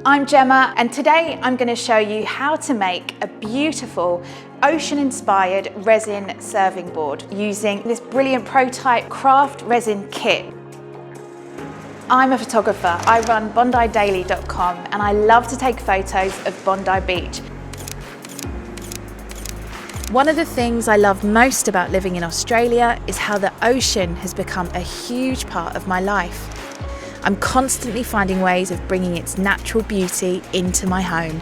I'm Gemma, and today I'm going to show you how to make a beautiful ocean-inspired resin serving board using this brilliant Protite craft resin kit. I'm a photographer. I run bondidaily.com and I love to take photos of Bondi Beach. One of the things I love most about living in Australia is how the ocean has become a huge part of my life. I'm constantly finding ways of bringing its natural beauty into my home.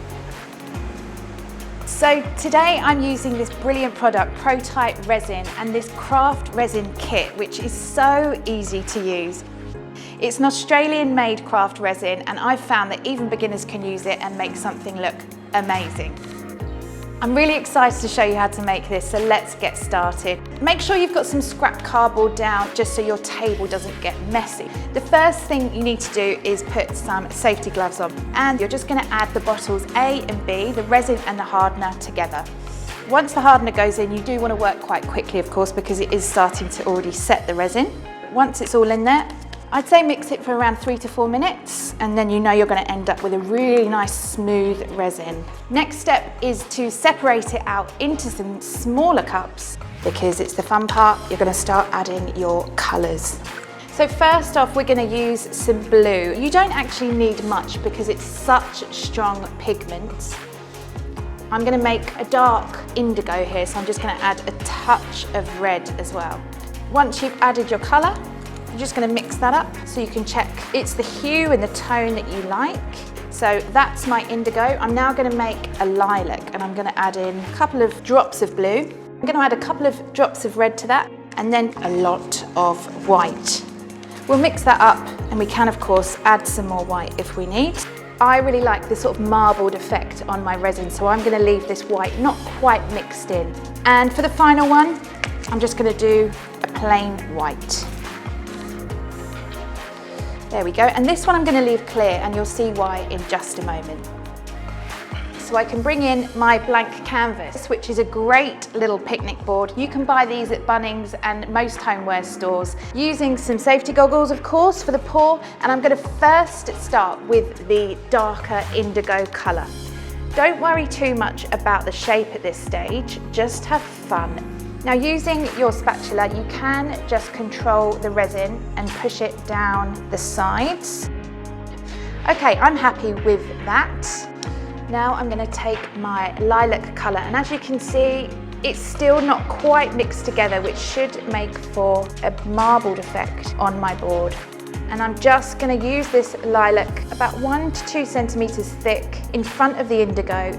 So today I'm using this brilliant product, Protite Resin, and this craft resin kit, which is so easy to use. It's an Australian-made craft resin, and I've found that even beginners can use it and make something look amazing. I'm really excited to show you how to make this, so let's get started. Make sure you've got some scrap cardboard down just so your table doesn't get messy. The first thing you need to do is put some safety gloves on, and you're just going to add the bottles A and B, the resin and the hardener together. Once the hardener goes in, you do want to work quite quickly, of course, because it is starting to already set the resin. Once it's all in there, I'd say mix it for around 3 to 4 minutes, and then you know you're going to end up with a really nice smooth resin. Next step is to separate it out into some smaller cups, because it's the fun part. You're going to start adding your colours. So first off, we're going to use some blue. You don't actually need much because it's such strong pigment. I'm going to make a dark indigo here, so I'm just going to add a touch of red as well. Once you've added your colour, you're just going to mix that up so you can check it's the hue and the tone that you like. So that's my indigo. I'm now going to make a lilac, and I'm going to add in a couple of drops of blue. I'm going to add a couple of drops of red to that, and then a lot of white. We'll mix that up, and we can of course add some more white if we need. I really like this sort of marbled effect on my resin, so I'm going to leave this white not quite mixed in. And for the final one, I'm just going to do a plain white. There we go, and this one I'm going to leave clear, and you'll see why in just a moment. So I can bring in my blank canvas, which is a great little picnic board. You can buy these at Bunnings and most homeware stores, using some safety goggles, of course, for the pour. And I'm going to first start with the darker indigo colour. Don't worry too much about the shape at this stage, just have fun. Now, using your spatula, you can just control the resin and push it down the sides. Okay, I'm happy with that. Now I'm going to take my lilac colour, and as you can see, it's still not quite mixed together, which should make for a marbled effect on my board. And I'm just going to use this lilac about 1 to 2 centimetres thick in front of the indigo.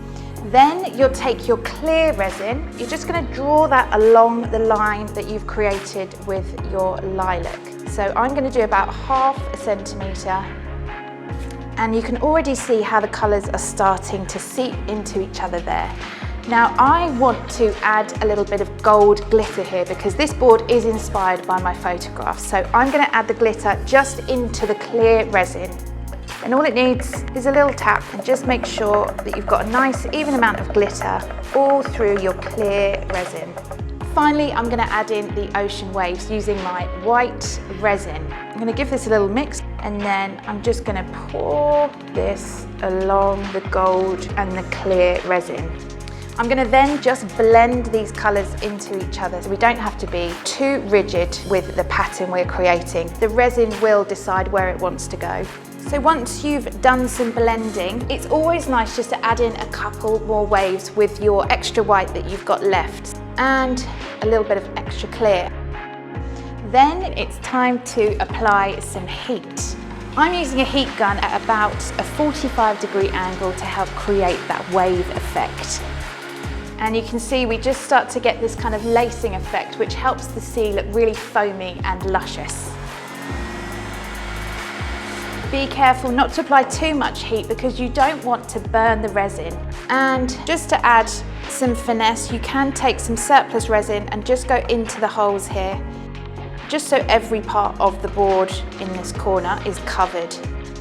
Then you'll take your clear resin, you're just going to draw that along the line that you've created with your lilac. So I'm going to do about 1/2 centimetre, and you can already see how the colours are starting to seep into each other there. Now I want to add a little bit of gold glitter here because this board is inspired by my photographs. So I'm going to add the glitter just into the clear resin. And all it needs is a little tap, and just make sure that you've got a nice even amount of glitter all through your clear resin. Finally, I'm going to add in the ocean waves using my white resin. I'm going to give this a little mix, and then I'm just going to pour this along the gold and the clear resin. I'm going to then just blend these colours into each other, so we don't have to be too rigid with the pattern we're creating. The resin will decide where it wants to go. So once you've done some blending, it's always nice just to add in a couple more waves with your extra white that you've got left, and a little bit of extra clear. Then it's time to apply some heat. I'm using a heat gun at about a 45-degree angle to help create that wave effect. And you can see we just start to get this kind of lacing effect, which helps the sea look really foamy and luscious. Be careful not to apply too much heat because you don't want to burn the resin. And just to add some finesse, you can take some surplus resin and just go into the holes here, just so every part of the board in this corner is covered.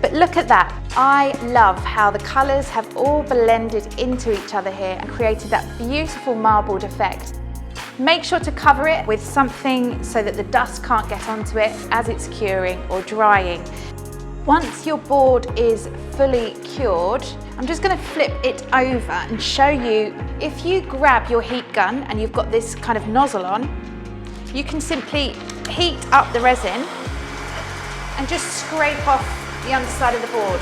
But look at that. I love how the colours have all blended into each other here and created that beautiful marbled effect. Make sure to cover it with something so that the dust can't get onto it as it's curing or drying. Once your board is fully cured, I'm just going to flip it over and show you, if you grab your heat gun and you've got this kind of nozzle on, you can simply heat up the resin and just scrape off the underside of the board,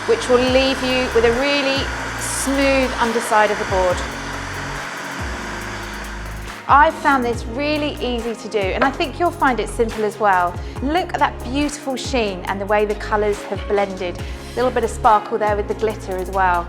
which will leave you with a really smooth underside of the board. I've found this really easy to do, and I think you'll find it simple as well. Look at that beautiful sheen and the way the colours have blended. A little bit of sparkle there with the glitter as well.